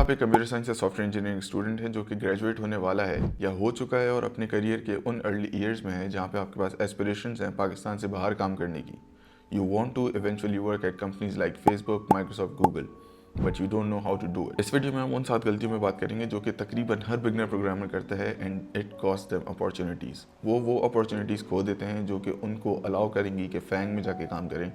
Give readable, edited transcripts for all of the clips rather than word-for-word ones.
आप एक computer science या सॉफ्टवेयर इंजीनियरिंग स्टूडेंट हैं जो कि ग्रेजुएट होने वाला है या हो चुका है और अपने करियर के उन अर्ली ईयर्स में है जहाँ पे आपके पास एस्पिरेशंस हैं पाकिस्तान से बाहर काम करने की, you want to eventually work at companies like Facebook, Microsoft, Google, but you don't know how to do it. इस वीडियो में हम उन 7 गलतियों में बात करेंगे जो कि तकरीबन हर बिगनर प्रोग्रामर करता है and it cost them opportunities. वो अपॉर्चुनिटीज़ खो देते हैं जो कि उनको अलाउ करेंगी कि फैंग में जाके काम करें,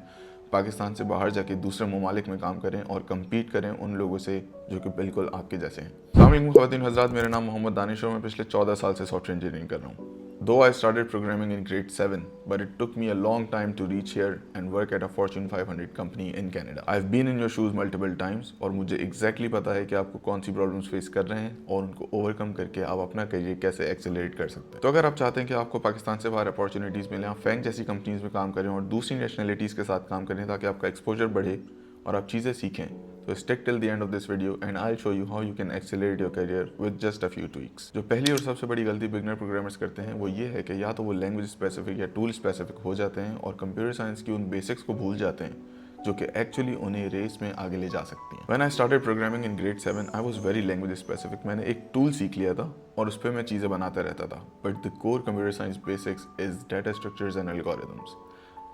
पाकिस्तान से बाहर जाके दूसरे ममालिक में काम करें और कम्पीट करें उन लोगों से जो कि बिल्कुल आपके जैसे हैं। अस्सलाम वालेकुम ख़वातीन हज़रात, मेरा नाम मोहम्मद दानिश है। मैं पिछले 14 साल से सॉफ्टवेयर इंजीनियरिंग कर रहा हूँ। Though I started programming in grade 7, but it took me a long time to reach here and work at a Fortune 500 company in Canada. I've been in your shoes multiple times और मुझे exactly पता है कि आपको कौन सी problems face कर रहे हैं और उनको ओवरकम करके आप अपना करियर कैसे एक्सेलरेट कर सकते हैं। तो अगर आप चाहते हैं कि आपको पाकिस्तान से बाहर अपॉर्चुनिटीज़ मिलें, आप फैंग जैसी कंपनीज में काम करें और दूसरी नेशनलिटीज़ के साथ काम करें ताकि आपका एक्सपोजर बढ़े और आप चीज़ें सीखें, तो stick till the end of this video and I show you how you can accelerate your career with just a few tweaks. जो पहली और सबसे बड़ी गलती बिगनर प्रोग्रामर्स करते हैं वो ये है कि या तो वो लैंग्वेज स्पेसिफिक या टूल स्पेसिफिक हो जाते हैं और कंप्यूटर साइंस की उन बेसिक्स को भूल जाते हैं जो कि एक्चुअली उन्हें रेस में आगे ले जा सकती हैं। When I started programming in grade 7 I was very language specific. मैंने एक टूल सीख लिया था और उस पर मैं चीज़ें बनाता रहता था, but the core computer science basics is data structures and algorithms.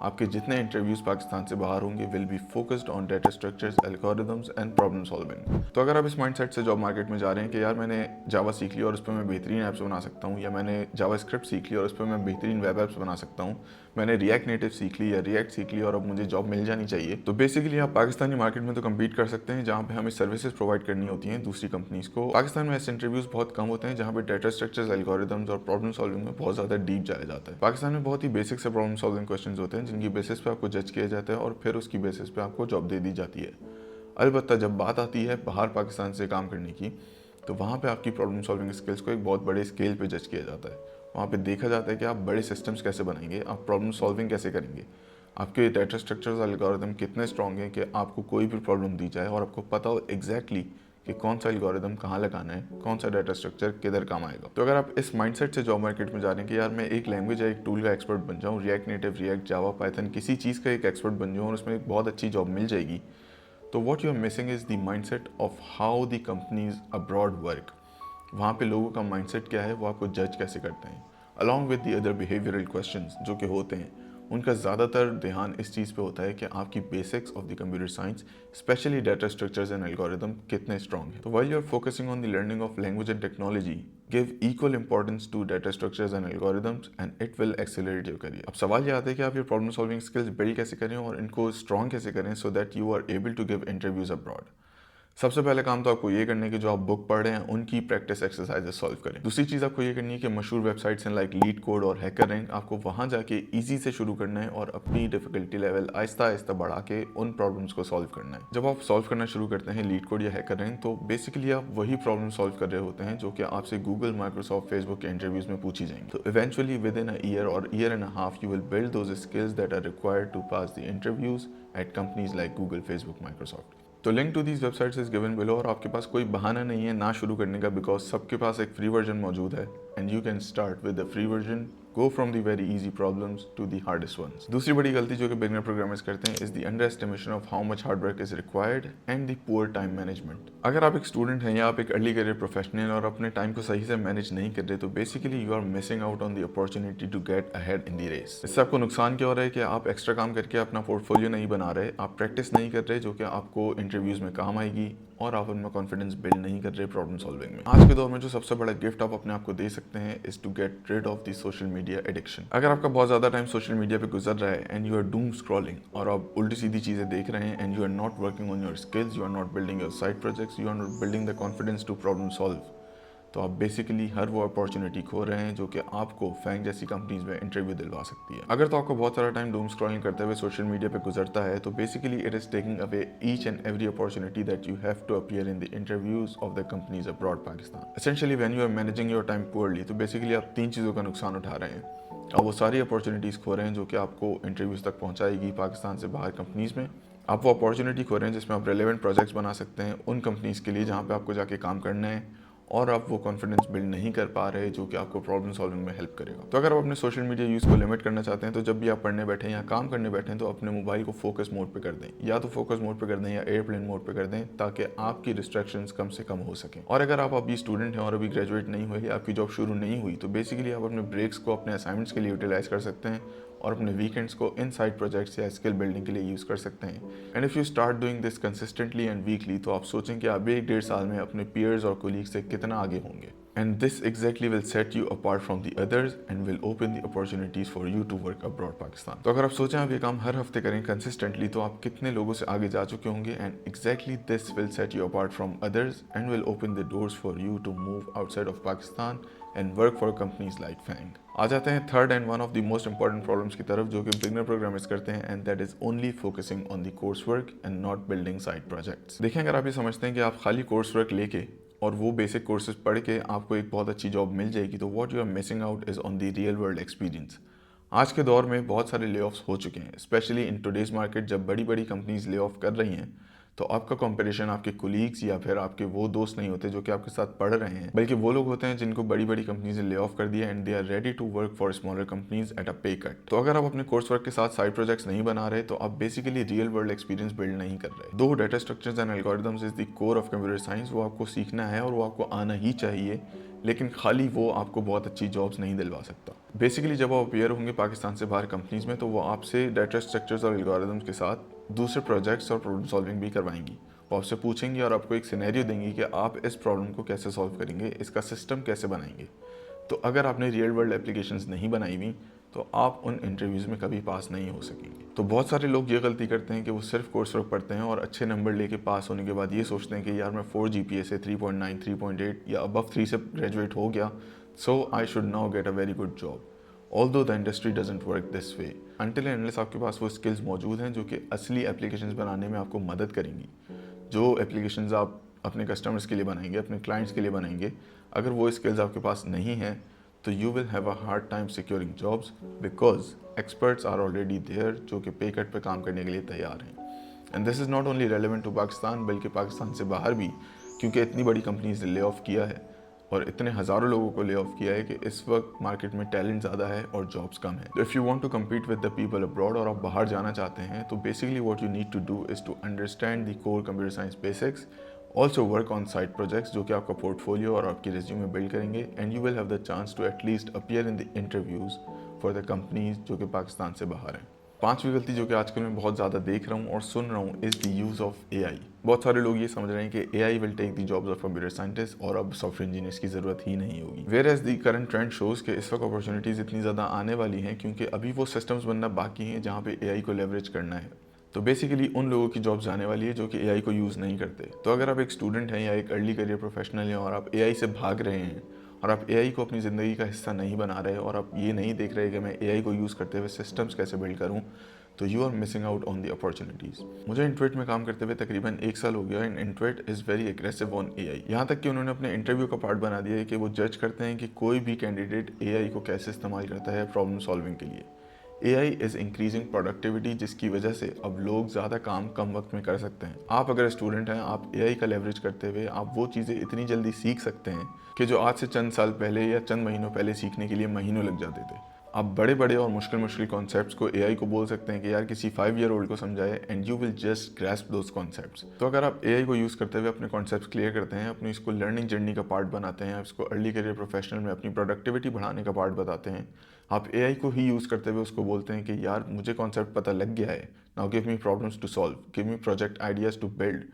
आपके जितने इंटरव्यूज पाकिस्तान से बाहर होंगे will be focused on data structures, algorithms and problem solving. तो अगर आप इस माइंडसेट से जॉब मार्केट में जा रहे हैं कि यार मैंने जावा सीख लिया और उस पर मैं बेहतरीन ऐप्स बना सकता हूँ, या मैंने जावा स्क्रिप्ट सीख लिया और उस पर मैं बेहतरीन वेब ऐप्स बना सकता हूँ, मैंने रिएक्ट नेटिव सीख ली या रिएक्ट सीख ली और अब मुझे जॉब मिल जानी चाहिए, तो बेसिकली आप पाकिस्तानी मार्केट में तो कम्पीट कर सकते हैं जहाँ पे हमें सर्विसेज प्रोवाइड करनी होती हैं दूसरी कंपनीज को। पाकिस्तान में ऐसे इंटरव्यूज बहुत कम होते हैं जहाँ पे डाटा स्ट्रक्चर्स, एल्गोरिथम्स और प्रॉब्लम सॉल्विंग में बहुत ज़्यादा डीप जाया जाता है। पाकिस्तान में बहुत ही बेसिक से प्रॉब्लम सॉल्विंग क्वेश्चंस होते हैं जिनकी बेसिस पे आपको जज किया जाता है और फिर उसकी बेसिस पे आपको जॉब दे दी जाती है। अलबत्ता जब बात आती है बाहर पाकिस्तान से काम करने की, तो वहाँ पे आपकी प्रॉब्लम सॉल्विंग स्किल्स को एक बहुत बड़े स्केल पे जज किया जाता है। वहाँ पे देखा जाता है कि आप बड़े सिस्टम्स कैसे बनाएंगे, आप प्रॉब्लम सॉल्विंग कैसे करेंगे, आपके डाटा स्ट्रक्चर्स, एल्गोरिथम कितने स्ट्रॉन्ग हैं कि आपको कोई भी प्रॉब्लम दी जाए और आपको पता हो एग्जैक्टली कि कौन सा एल्गोरिथम कहाँ लगाना है, कौन सा डाटा स्ट्रक्चर किधर काम आएगा। तो अगर आप इस माइंडसेट से जॉब मार्केट में जा रहे हैं कि यार मैं एक लैंग्वेज या एक टूल का एक्सपर्ट बन जाऊँ, रिएक्ट नेटिव, रिएक्ट, जावा, पाइथन, किसी चीज़ का एक एक्सपर्ट बन जाऊँ और उसमें एक बहुत अच्छी जॉब मिल जाएगी, तो what you are missing is the mindset of how the companies abroad work. वहाँ पे लोगों का माइंडसेट क्या है, वो आपको जज कैसे करते हैं, along with the other behavioural questions जो कि होते हैं। उनका ज़्यादातर ध्यान इस चीज़ पे होता है कि आपकी basics of the computer science, specially data structures and algorithm कितने स्ट्रॉन्ग है। तो while you are focusing on the learning of language and technology, give equal importance to data structures and algorithms and it will accelerate your career. अब सवाल ये आता है कि आप ये प्रॉब्लम सॉल्विंग स्किल्स बिल्ड कैसे करें और इनको स्ट्रॉन्ग कैसे करें so that you are able to give interviews abroad. सबसे पहले काम तो आपको ये करना है कि जो आप बुक पढ़ रहे हैं उनकी प्रैक्टिस एक्सरसाइजेस सॉल्व करें। दूसरी चीज़ आपको ये करनी है कि मशहूर वेबसाइट्स हैं लाइक लीड कोड और हैकर रैंक, आपको वहाँ जाके इजी से शुरू करना है और अपनी डिफिकल्टी लेवल आहिस्ता आहिस्ता बढ़ा के उन प्रॉब्लम्स को सॉल्व करना है। जब आप सॉल्व करना शुरू करते हैं लीड कोड या हैकर रैंक, तो बेसिकली आप वही प्रॉब्लम सॉल्व कर रहे होते हैं जो कि आपसे गूगल, माइक्रोसॉफ्ट, फेसबुक के इंटरव्यूज में पूछी जाएंगी। तो eventually within a year और year and a half you will build those skills that are required to pass the interviews at companies like Google, Facebook, Microsoft. तो link to these websites is given below और आपके पास कोई बहाना नहीं है ना शुरू करने का, बिकॉज सबके पास एक फ्री वर्जन मौजूद है and you can start with the free version, go from the very easy problems to the hardest ones. दूसरी बड़ी गलती जो कि बिगिनर प्रोग्रामर्स करते हैं is the under estimation of how much hard work is required and the poor time management. अगर आप एक स्टूडेंट हैं या आप एक अर्ली करियर प्रोफेशनल और अपने टाइम को सही से मैनेज नहीं कर रहे, तो basically you are missing out on the opportunity to get ahead in the race. इससे आपको नुकसान क्या हो रहा है कि आप एक्स्ट्रा काम करके अपना पोर्टफोलियो नहीं बना रहे, आप प्रैक्टिस नहीं कर रहे जो कि आपको इंटरव्यूज में काम आएगी, और आप उनमें कॉन्फिडेंस बिल्ड नहीं कर रहे प्रॉब्लम सॉल्विंग में। आज के दौर में जो सबसे बड़ा गिफ्ट आप अपने आप को दे सकते हैं is to get rid of the social media addiction. अगर आपका बहुत ज़्यादा टाइम सोशल मीडिया पे गुजर रहा है and you are doom scrolling और आप उल्टी सीधी चीज़ें देख रहे हैं and you are not working on your skills, you are not building your side projects, you are not building the confidence to problem solve, तो आप बेसिकली हर वो अपॉर्चुनिटी खो रहे हैं जो कि आपको फैंग जैसी कंपनीज में इंटरव्यू दिलवा सकती है। अगर तो आपको बहुत सारा टाइम डूम स्क्रॉलिंग करते हुए सोशल मीडिया पे गुजरता है, तो basically it is taking away each and every opportunity that you have to appear in the interviews of the companies abroad Pakistan. Essentially when you are managing your time poorly, तो basically आप 3 चीज़ों का नुकसान उठा रहे हैं। आप वो सारी अपॉर्चुनिटीज़ खो रहे हैं जो कि आपको इंटरव्यूज तक पहुंचाएगी पाकिस्तान से बाहर कंपनीज में। आप वो अपॉर्चुनिटी खो रहे हैं जिसमें आप रेलेवेंट प्रोजेक्ट्स बना सकते हैं उन कंपनीज के लिए जहाँ पे आपको जाके काम करना है, और आप वो कॉन्फिडेंस बिल्ड नहीं कर पा रहे जो कि आपको प्रॉब्लम सॉल्विंग में हेल्प करेगा। तो अगर आप अपने सोशल मीडिया यूज़ को लिमिट करना चाहते हैं तो जब भी आप पढ़ने बैठें या काम करने बैठें तो अपने मोबाइल को फोकस मोड पे कर दें, या तो फोकस मोड पे कर दें या एयरप्लेन मोड पे कर दें, ताकि आपकी डिस्ट्रैक्शंस कम से कम हो सकें। और अगर आप अभी स्टूडेंट हैं और अभी ग्रेजुएट नहीं हुए या आपकी जॉब शुरू नहीं हुई तो बेसिकली आप अपने ब्रेक्स को अपने असाइनमेंट्स के लिए यूटिलाइज कर सकते हैं और अपने वीकेंड्स को इन साइड प्रोजेक्ट्स या स्किल बिल्डिंग के लिए यूज़ कर सकते हैं। And if you start doing this consistently and weekly तो आप सोचें कि आप भी 1-1.5 साल में अपने पीयर्स और कोलीग्स से कितना आगे होंगे। And this exactly will set you apart from the others and will open the opportunities for you to work abroad Pakistan. तो अगर आप सोचें आप ये काम हर हफ्ते करें कंसिस्टेंटली तो आप कितने लोगों से आगे जा चुके होंगे, and exactly this will set you apart from others and will open the doors for you to move outside of Pakistan and work for companies like FANG. आ जाते हैं third and one of the most important problems की तरफ जो कि beginner programmers करते हैं, and that is only focusing on the course work and not building side projects. देखिए, अगर आप ये समझते हैं कि आप खाली कोर्स वर्क लेके और वो बेसिक कोर्सेज पढ़ के आपको एक बहुत अच्छी जॉब मिल जाएगी तो what you are missing out is on the real world experience. आज के दौर में बहुत सारे ले ऑफ्स हो चुके हैं, स्पेशली इन टुडेज मार्केट। जब बड़ी बड़ी कंपनीज ले ऑफ कर रही हैं तो आपका कंपटीशन आपके कोलीग्स या फिर आपके वो दोस्त नहीं होते जो कि आपके साथ पढ़ रहे हैं, बल्कि वो लोग होते हैं जिनको बड़ी बड़ी कंपनीज ने ले ऑफ कर दिया and they are ready to work for smaller companies at a pay cut. तो अगर आप अपने कोर्स वर्क के साथ साइड प्रोजेक्ट्स नहीं बना रहे तो आप basically real world experience build नहीं कर रहे। दो data structures and algorithms is the core of computer science, वो आपको सीखना है और वो आपको आना ही चाहिए, लेकिन खाली वो आपको बहुत अच्छी जॉब्स नहीं दिलवा सकता। बेसिकली जब आप अपियर होंगे पाकिस्तान से बाहर कंपनीज में तो वो आपसे डेटा स्ट्रक्चर्स और एल्गोरिथम्स के साथ दूसरे प्रोजेक्ट्स और प्रॉब्लम सॉल्विंग भी करवाएंगी। वो आपसे पूछेंगी और आपको एक सिनेरियो देंगी कि आप इस प्रॉब्लम को कैसे सॉल्व करेंगे, इसका सिस्टम कैसे बनाएंगे। तो अगर आपने रियल वर्ल्ड एप्लीकेशंस नहीं बनाई हुई तो आप उन इंटरव्यूज़ में कभी पास नहीं हो सकेंगे। तो बहुत सारे लोग ये गलती करते हैं कि वो सिर्फ कोर्स वर्क पढ़ते हैं और अच्छे नंबर लेके पास होने के बाद ये सोचते हैं कि यार मैं 4 GPA से 3.9, 3.8 या अबव 3 से ग्रेजुएट हो गया, so I should now get a very good job. Although the industry doesn't work this way until and unless आपके पास वो स्किल्स मौजूद हैं जो कि असली एप्लीकेशंस बनाने में आपको मदद करेंगी। जो एप्लीकेशंस आप अपने कस्टमर्स के लिए बनाएंगे, अपने क्लाइंट्स के लिए बनाएंगे, अगर वो स्किल्स आपके पास नहीं हैं तो you will have a hard time securing jobs because experts are already there जो कि पे कट पे काम करने के लिए तैयार हैं। And this is not only relevant to Pakistan बल्कि पाकिस्तान से बाहर भी, क्योंकि इतनी बड़ी कंपनीज ने ले ऑफ किया है और इतने हज़ारों लोगों को ले ऑफ किया है कि इस वक्त मार्केट में टैलेंट ज़्यादा है और जॉब्स कम है। If you want to compete with the people abroad और आप बाहर जाना चाहते हैं तो basically what you need to do is to understand the core computer science basics, also work on side projects जो कि आपका पोर्टफोलियो और आपकी रिज्यूमे बिल्ड करेंगे, and you will have the chance to at least appear in the interviews for the companies जो कि पाकिस्तान से बाहर हैं। पांचवी गलती जो कि आजकल मैं बहुत ज़्यादा देख रहा हूँ और सुन रहा हूँ is the use of AI। बहुत सारे लोग ये समझ रहे हैं कि AI will take the jobs of computer scientist और अब सॉफ्टवेयर इंजीनियर्स की ज़रूरत ही नहीं होगी। Whereas the current trend shows कि इस वक्त अपॉर्चुनिटीज़ इतनी ज़्यादा आने वाली हैं क्योंकि अभी वो सिस्टम्स बनना बाकी हैं जहाँ पे AI को लेवरेज करना है। तो बेसिकली उन लोगों की जॉब्स जाने वाली है जो कि AI को यूज़ नहीं करते। तो अगर आप एक स्टूडेंट हैं या एक अर्ली करियर प्रोफेशनल हैं और आप AI से भाग रहे हैं और आप AI को अपनी ज़िंदगी का हिस्सा नहीं बना रहे और आप ये नहीं देख रहे कि मैं AI को यूज़ करते हुए सिस्टम्स कैसे बिल्ड करूँ, तो you are missing out on the opportunities. मुझे इंटवेट में काम करते हुए तकरीबन 1 साल हो गया and Intuit is very aggressive on AI। यहाँ तक कि उन्होंने अपने इंटरव्यू का पार्ट बना दिया है कि वो जज करते हैं कि कोई भी कैंडिडेट AI को कैसे इस्तेमाल करता है प्रॉब्लम सॉल्विंग के लिए। AI इज़ इंक्रीजिंग प्रोडक्टिविटी जिसकी वजह से अब लोग ज़्यादा काम कम वक्त में कर सकते हैं। आप अगर स्टूडेंट हैं, आप AI का लेवरेज करते हुए आप वो चीज़ें इतनी जल्दी सीख सकते हैं कि जो आज से चंद साल पहले या चंद महीनों पहले सीखने के लिए महीनों लग जाते थे। आप बड़े बड़े और मुश्किल कॉन्सेप्ट्स को AI को बोल सकते हैं कि यार किसी 5 ईयर ओल्ड को समझाए and you will just grasp those concepts. तो अगर आप AI को यूज़ करते हुए अपने कॉन्सेप्ट्स क्लियर करते हैं, अपनी इसको लर्निंग जर्नी का पार्ट बनाते हैं, इसको अर्ली करियर प्रोफेशनल में अपनी प्रोडक्टिविटी बढ़ाने का पार्ट बताते हैं, आप AI को ही यूज़ करते हुए उसको बोलते हैं कि यार मुझे कॉन्सेप्ट पता लग गया है, now give me problems to solve, give me project ideas to build.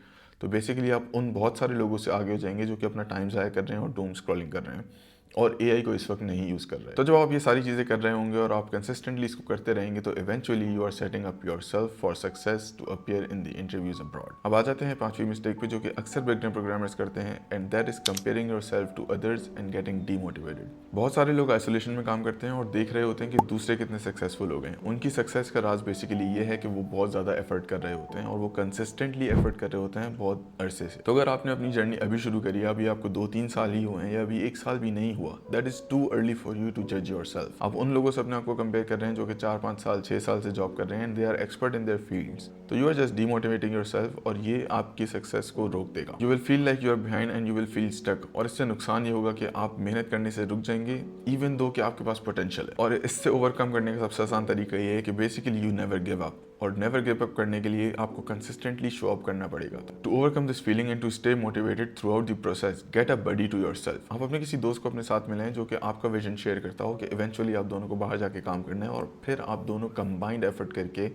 तो बेसिकली आप उन बहुत सारे लोगों से आगे हो जाएंगे जो कि अपना टाइम ज़ाया कर रहे हैं और डूम स्क्रॉलिंग कर रहे हैं और AI को इस वक्त नहीं यूज़ कर रहे। तो जब आप ये सारी चीज़ें कर रहे होंगे और आप कंसिस्टेंटली इसको करते रहेंगे तो eventually you are setting up yourself for success to appear in the interviews abroad. अब आ जाते हैं पांचवी मिस्टेक पे जो कि अक्सर बिगनर प्रोग्रामर्स करते हैं, and that is comparing yourself to others and getting demotivated. बहुत सारे लोग आइसोलेशन में काम करते हैं और देख रहे होते हैं कि दूसरे कितने सक्सेसफुल हो गए। उनकी सक्सेस का राज बेसिकली ये है कि वो बहुत ज़्यादा एफर्ट कर रहे होते हैं और वो कंसिस्टेंटली एफर्ट कर रहे होते हैं बहुत अरसे से। तो अगर आपने अपनी जर्नी अभी शुरू करी है, अभी आपको 2-3 साल ही हुए हैं या अभी 1 साल भी नहीं हुआ, that is too early for you to जज योरसेल्फ। आप उन लोगों से अपने आप को कंपेयर कर रहे हैं जो कि 4-5 साल 6 साल से जॉब कर रहे हैं and they are expert in their fields. तो you are just demotivating yourself और ये आपकी सक्सेस को रोक देगा। You will feel like you are behind and you will feel stuck, और इससे नुकसान ये होगा कि आप मेहनत करने से रुक जाएंगे इवन दो कि आपके पास पोटेंशियल है। और इससे ओवरकम करने का सबसे आसान तरीका ये है कि basically you never give up, और नेवर गिव अप करने के लिए आपको कंसिस्टेंटली शो अप करना पड़ेगा। To overcome this feeling and to stay motivated throughout the process, get a buddy to yourself. आप अपने किसी दोस्त को अपने साथ मिलें जो कि आपका विजन शेयर करता हो कि इवेंचुअली आप दोनों को बाहर जाके काम करना है, और फिर आप दोनों कंबाइंड एफर्ट करके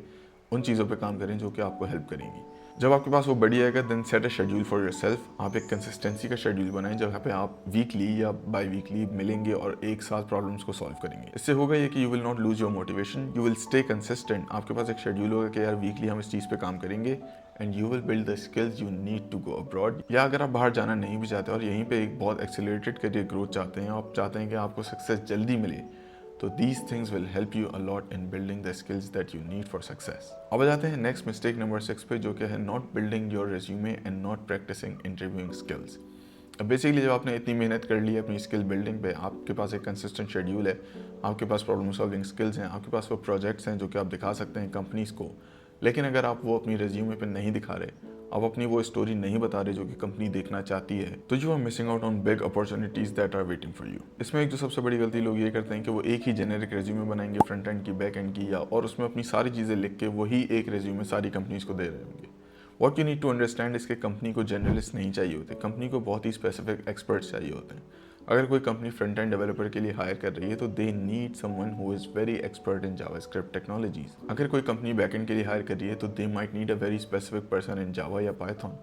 उन चीज़ों पे काम करें जो कि आपको हेल्प करेंगी। जब आपके पास वो बड़ी आएगा then set a schedule for yourself. आप एक कंसिस्टेंसी का शेड्यूल बनाएं जहाँ पे आप वीकली या बाई वीकली मिलेंगे और एक साथ प्रॉब्लम्स को सॉल्व करेंगे। इससे होगा ये कि you will not lose your motivation, you will stay consistent. आपके पास एक शेड्यूल होगा कि यार वीकली हम इस चीज़ पे काम करेंगे and you will build the skills you need to go abroad. या अगर आप बाहर जाना नहीं भी चाहते और यहीं पे एक बहुत एक्सेलरेटेड करियर ग्रोथ चाहते हैं, आप चाहते हैं कि आपको सक्सेस जल्दी मिले, तो these things will help you a lot in building the skills that you need for success। अब आ जाते हैं नेक्स्ट मिस्टेक नंबर 6 पे, जो कि है not building your resume and not practicing interviewing skills. अब बेसिकली जब आपने इतनी मेहनत कर ली है अपनी स्किल बिल्डिंग पे, आपके पास एक कंसिस्टेंट शेड्यूल है, आपके पास प्रॉब्लम सॉल्विंग स्किल्स हैं, आपके पास वो प्रोजेक्ट्स हैं जो कि आप दिखा सकते हैं कंपनीज को, लेकिन अगर आप वो अपनी रेज्यूमे पे नहीं दिखा रहे, आप अपनी वो स्टोरी नहीं बता रहे जो कि कंपनी देखना चाहती है, तो you are missing out on big opportunities that are waiting for you. इसमें एक जो सबसे बड़ी गलती लोग ये करते हैं कि वो एक ही जेनेरिक रेज्यूमे बनाएंगे फ्रंट एंड की, बैक एंड की, या और उसमें अपनी सारी चीज़ें लिख के वही एक रेज्यूमे सारी कंपनीज को दे रहे होंगे। What you need to understand इसके कंपनी को जर्नलिस्ट नहीं चाहिए होते, कंपनी को बहुत ही स्पेसिफिक एक्सपर्ट्स चाहिए होते हैं। अगर कोई कंपनी फ्रंट एंड डेवलपर के लिए हायर कर रही है तो they need someone who is very expert in JavaScript technologies. अगर कोई कंपनी बैकएंड के लिए हायर कर रही है तो they might need a very specific person in Java या पाइथन।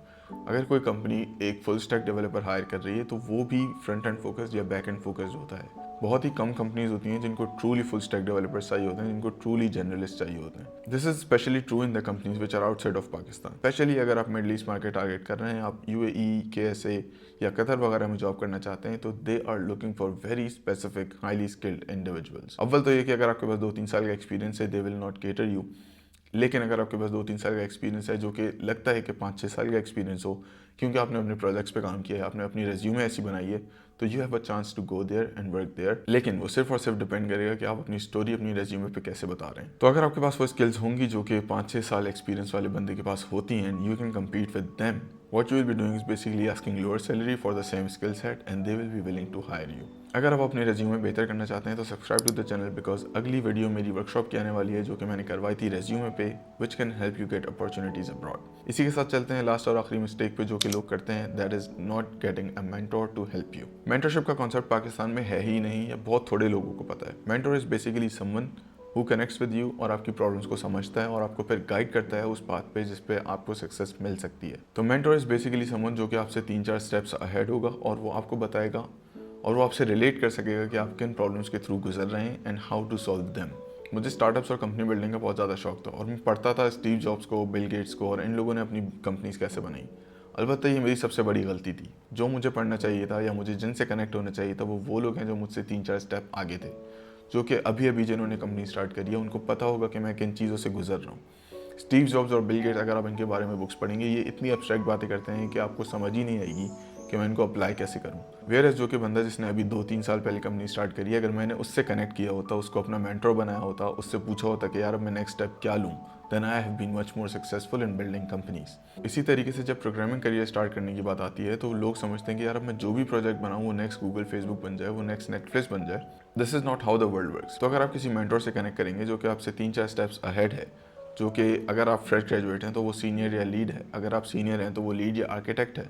अगर कोई कंपनी एक फुल स्टैक डेवलपर हायर कर रही है तो वो भी फ्रंट एंड फोकस्ड या बैक एंड फोकस्ड होता है। बहुत ही कम कंपनीज होती हैं जिनको ट्रूली फुल स्टैक डेवलपर्स चाहिए होते हैं, जिनको ट्रूली जर्नलिस्ट चाहिए होते हैं। This is specially true in the companies which are outside of Pakistan. Specially अगर आप मिडल ईस्ट मार्केट टारगेट कर रहे हैं, आप यूएई, केएसए या कतर वगैरह में जॉब करना चाहते हैं, तो they are looking for very specific highly skilled individuals. अव्वल तो ये कि अगर आपके पास 2-3 साल का एक्सपीरियंस है, they will not cater you. लेकिन अगर आपके पास 2-3 साल का एक्सपीरियंस है, जो कि लगता है कि 5-6 साल का एक्सपीरियंस हो, क्योंकि आपने अपने प्रोजेक्ट्स पे काम किया है, आपने अपनी रेज्यूमे ऐसी बनाई है, तो you have a chance to go there and work there. लेकिन वो सिर्फ और सिर्फ डिपेंड करेगा कि आप अपनी स्टोरी अपनी रेज्यूमे पे कैसे बता रहे हैं। तो अगर आपके पास वो स्किल्स होंगी जो कि 5-6 साल एक्सपीरियंस वाले बंदे के पास होती हैं, you can compete with them. What you will be doing is basically asking lower salary for the same skill set and they will be willing to hire you। अगर आप अपने रेज्यूमे बेहतर करना चाहते हैं तो subscribe to the channel, because अगली video मेरी वर्कशॉप की आने वाली है जो कि मैंने करवाई थी रेज्यूमे पे, which can help you get opportunities abroad. इसी के साथ चलते हैं लास्ट और आखिरी मिस्टेक पे जो कि लोग करते हैं, that is not getting a mentor to help you. Mentorship का कॉन्सेप्ट पाकिस्तान में है ही नहीं, या बहुत थोड़े लोगों को पता है। Mentor is basically someone who connects with you और आपकी प्रॉब्लम्स को समझता है और आपको फिर गाइड करता है उस पाथ पे जिस पे आपको सक्सेस मिल सकती है। तो मेंटोर इज बेसिकली समवन जो कि आपसे 3-4 स्टेप्स अहेड होगा और वो आपको बताएगा और वो आपसे रिलेट कर सकेगा कि आप किन प्रॉब्लम्स के थ्रू गुजर रहे हैं and how to solve them. मुझे स्टार्टअप्स और कंपनी बिल्डिंग का बहुत ज़्यादा शौक था और मैं पढ़ता था स्टीव जॉब्स को, बिल गेट्स को, और इन लोगों ने अपनी कंपनीज कैसे बनाई। अलबत्ता ये मेरी सबसे बड़ी गलती थी। जो मुझे पढ़ना चाहिए था या मुझे जिनसे कनेक्ट होना चाहिए था वो लोग हैं जो मुझसे 3-4 स्टेप आगे थे, जो कि अभी अभी जिन्होंने कंपनी स्टार्ट करी है उनको पता होगा कि मैं किन चीज़ों से गुजर रहा हूँ। स्टीव जॉब्स और बिल गेट्स, अगर आप इनके बारे में बुक्स पढ़ेंगे, ये इतनी एब्स्ट्रैक्ट बातें करते हैं कि आपको समझ ही नहीं आएगी कि मैं इनको अप्लाई कैसे करूँ। वेयरएज़ जो कि बंदा जिसने अभी 2-3 साल पहले कंपनी स्टार्ट करी है, अगर मैंने उससे कनेक्ट किया होता, उसको अपना मेंटर बनाया होता, उससे पूछा होता कि यार अब मैं नेक्स्ट स्टेप क्या लूँ, then I have been much more successful in building companies. इसी तरीके से जब प्रोग्रामिंग करियर स्टार्ट करने की बात आती है तो लोग समझते हैं कि यार अब मैं जो भी प्रोजेक्ट बनाऊँ वो नेक्स्ट गूगल, फेसबुक बन जाए, वो नेक्स्ट नेटफ्लिक्स बन जाए। This is not how the world works. तो अगर आप किसी मेंटर से कनेक्ट करेंगे जो कि आपसे 3-4 स्टेप्स अहेड है, जो कि अगर आप फ्रेश ग्रेजुएट हैं तो वो सीनियर या लीड है, अगर आप सीनियर हैं तो वो लीड या आर्किटेक्ट है,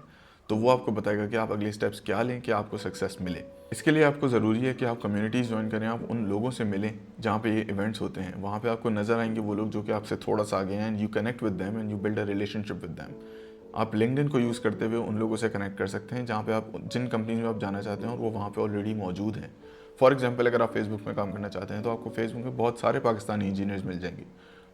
तो वो आपको बताएगा कि आप अगले स्टेप्स क्या लें कि आपको सक्सेस मिले। इसके लिए आपको ज़रूरी है कि आप कम्युनिटीज़ ज्वाइन करें, आप उन लोगों से मिलें जहाँ पे ये इवेंट्स होते हैं। वहाँ पे आपको नज़र आएंगे वो लोग जो कि आपसे थोड़ा सा आगे हैं, and you connect with them and you build a relationship with them. आप लिंक्डइन को यूज़ करते हुए उन लोगों से कनेक्ट कर सकते हैं जहाँ पे आप जिन कंपनीज में आप जाना चाहते हैं और वो वहाँ पे ऑलरेडी मौजूद हैं। फॉर एग्जांपल, अगर आप फेसबुक में काम करना चाहते हैं तो आपको फेसबुक में बहुत सारे पाकिस्तानी इंजीनियर्स मिल जाएंगे।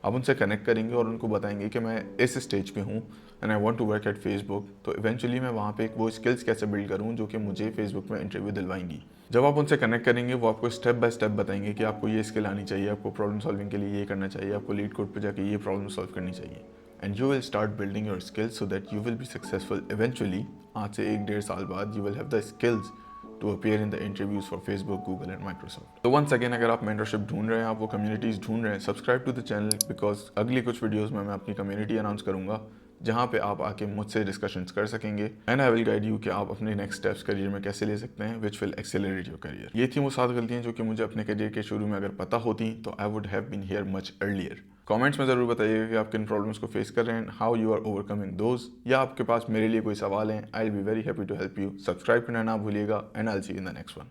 आप उनसे कनेक्ट करेंगे और उनको बताएंगे कि मैं इस स्टेज पे हूँ and I want to work at Facebook, तो इवेंचुअली मैं वहाँ पे एक वो स्किल्स कैसे बिल्ड करूँ जो कि मुझे फेसबुक में इंटरव्यू दिलवाएंगी। जब आप उनसे कनेक्ट करेंगे वो आपको स्टेप बाय स्टेप बताएंगे कि आपको ये स्किल आनी चाहिए, आपको प्रॉब्लम सॉल्विंग के लिए ये करना चाहिए, आपको लीड कोड पे जाके ये प्रॉब्लम सॉल्व करनी चाहिए, and you will start building your skills so that you will be successful eventually. आज से 1-1.5 साल बाद you will have the skills to appear in the interviews for Facebook, Google and Microsoft. तो once again अगर आप mentorship ढूंढ रहे हैं, आप वो communities ढूंढ रहे हैं, subscribe to the channel because अगली कुछ वीडियोस में मैं अपनी community announce करूँगा जहाँ पे आप आके मुझसे डिस्कशंस कर सकेंगे and I will guide you कि आप अपने नेक्स्ट स्टेप्स करियर में कैसे ले सकते हैं which will accelerate your career. ये थी वो 7 गलतियाँ जो कि मुझे अपने करियर के शुरू में अगर पता होती तो I would have been here much earlier. Comments में ज़रूर बताइएगा कि आप किन प्रॉब्लम्स को फेस कर रहे हैं, how you are overcoming those, या आपके पास मेरे लिए कोई सवाल हैं। I will be very happy to help you. Subscribe करना ना भूलिएगा and I will see you in the next one.